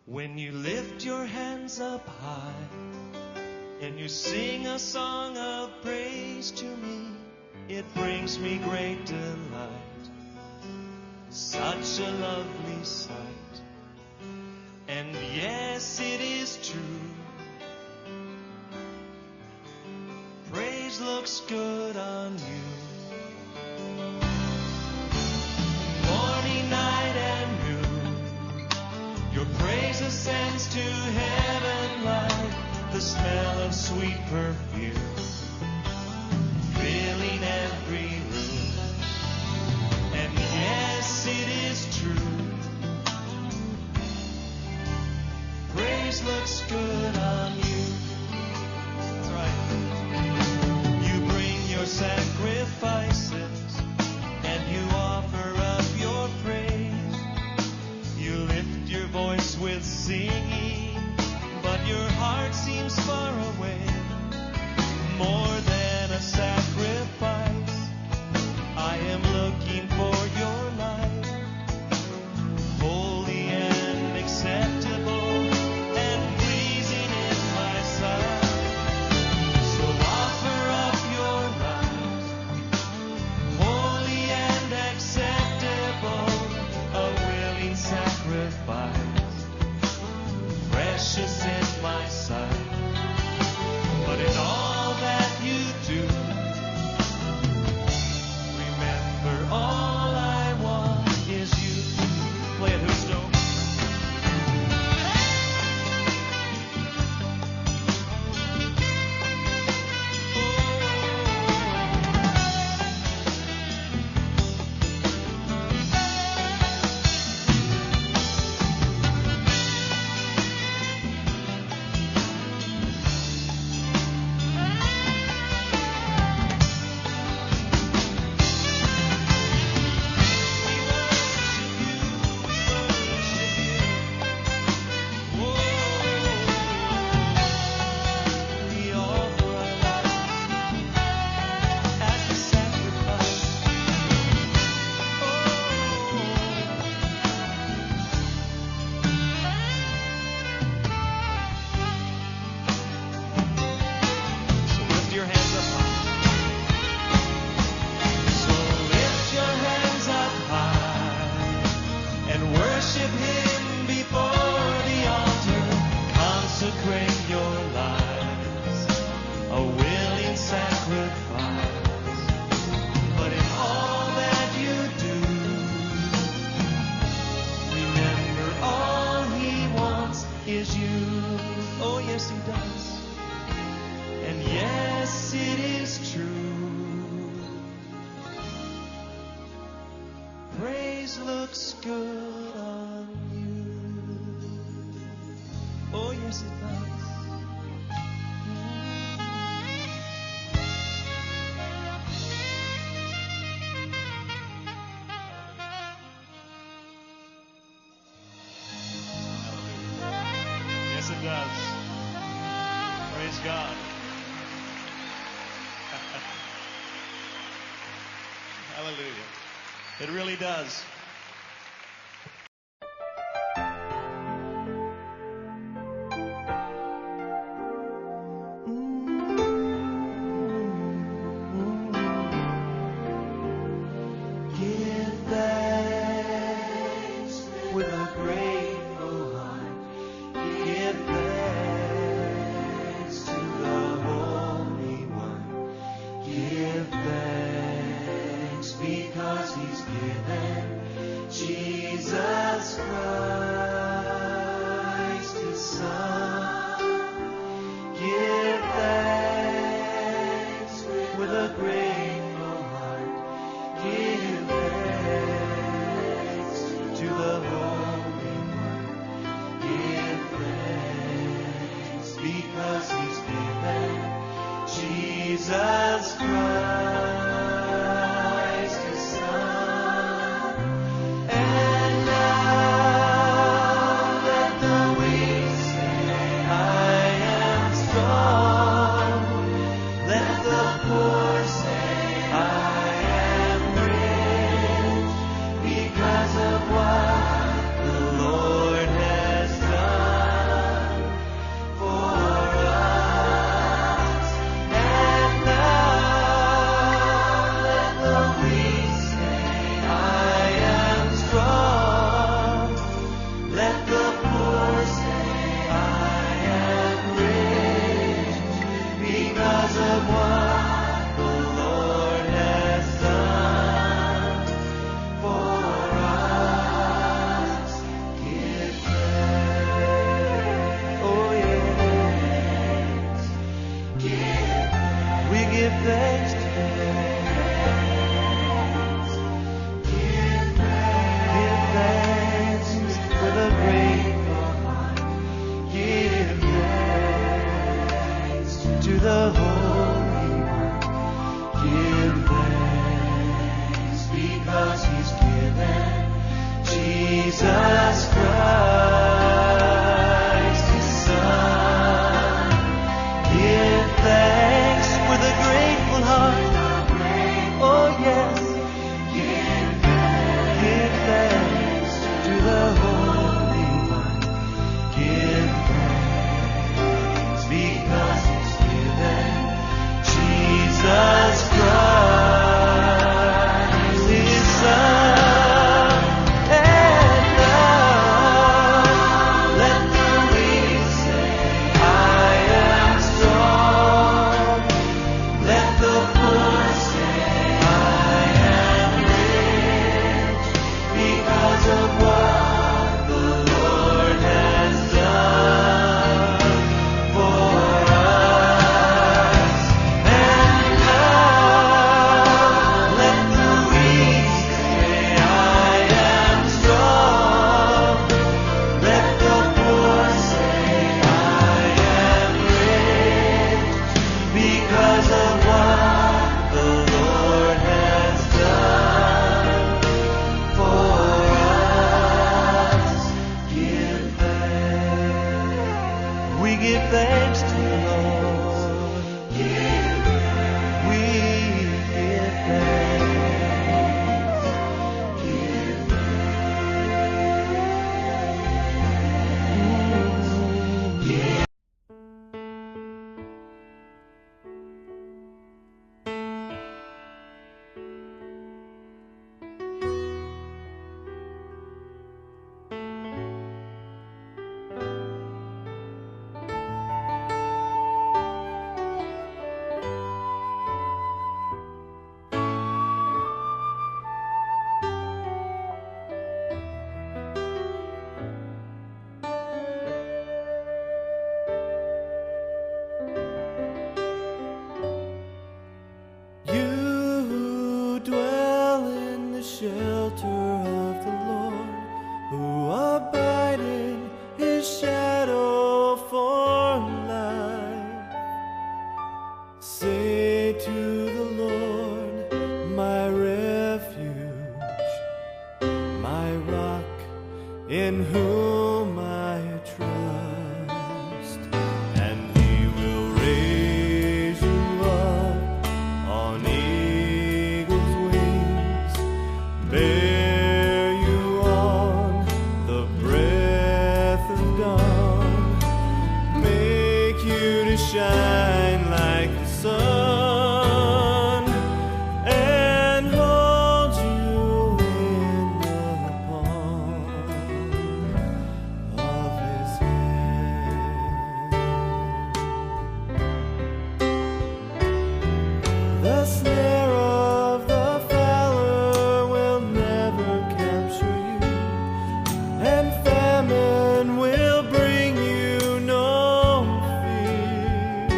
When you lift your hands up high and you sing a song of praise to me, it brings me great delight. Such a lovely sight. And yes, it is true. Praise looks good on you. Morning, night, and noon, your praise ascends to heaven like the smell of sweet perfume, filling every room. And yes, it is true. Praise looks good on you. That's right. You bring your sacrifices and you offer up your praise. You lift your voice with singing, but your heart seems far away. More than a sacrifice, I am looking for your life, holy and acceptable and pleasing in my sight. So offer up your life, holy and acceptable, a willing sacrifice, precious in my sight. But in all that you do, remember all I want is you. Play it, Husto. It really does. Because of what the Lord has done. the Holy One. Give thanks because He's given Jesus Christ, His Son. Give thanks with a grateful heart. Oh yes. Give thanks to the Holy One. Give thanks because He's given Jesus Christ, His Son. And now let the weak say, I am strong. Let the poor say, I am rich because of what the Lord has done for us. And now let the weak say, I am strong. Let the poor say, I am rich because of what the Lord has done for us. Give thanks. We give thanks to the Lord. We give thanks. Give thanks. Give You who dwell in the shelter of the Lord, who abide in His shadow for life, say to the Lord, my refuge, my rock, in whom I trust, and He will raise you up on eagle's wings, bear you on the breath of dawn, make you to shine like the sun, and hold you in the palm of His hand. The snare of the fowler will never capture you, and famine will bring you no fear.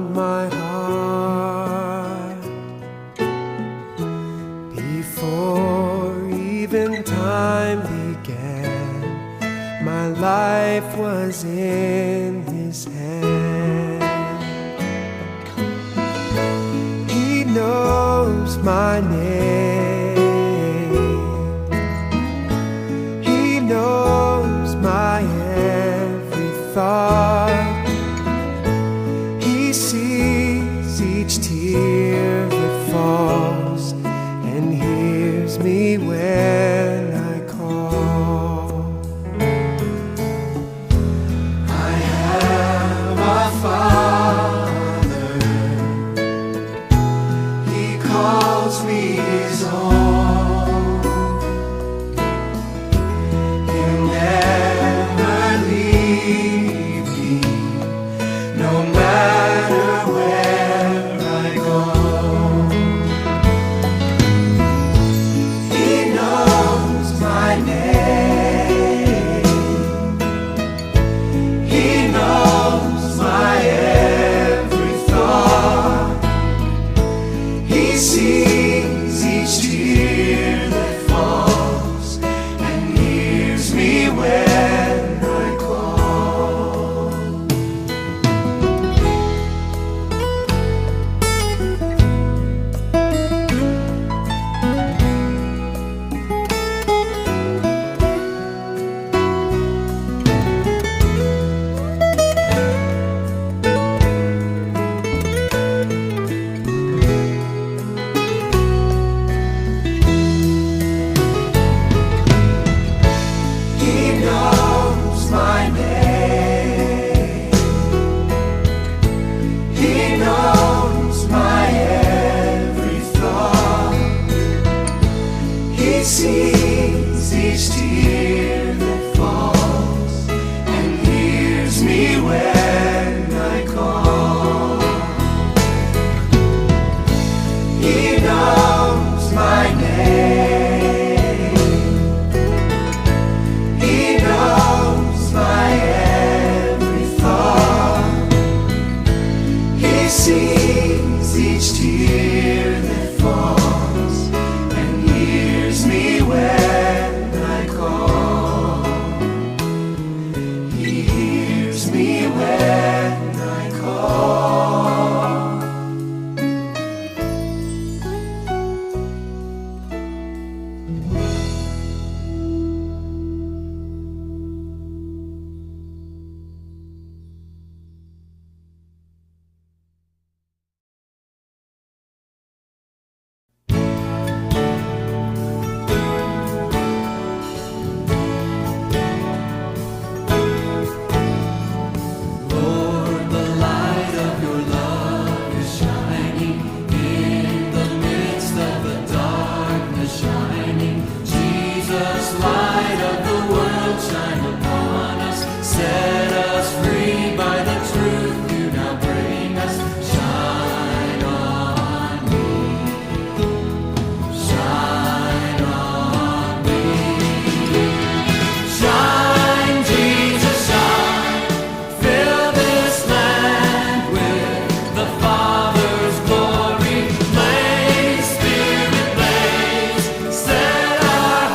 on my heart. Before even time began, my life was in His hand. He knows my name. He knows my every thought. He sees each tear that falls and hears me when I call. I have a Father. He calls me His own. He'll never leave me, no matter where I go. He knows my name. He knows my every thought. He sees each tear that falls and hears me when I call. He knows my name. He knows my every thought. He sees each tear that falls and hears me when I call. He knows my name. He knows my every thought. He sees each tear that falls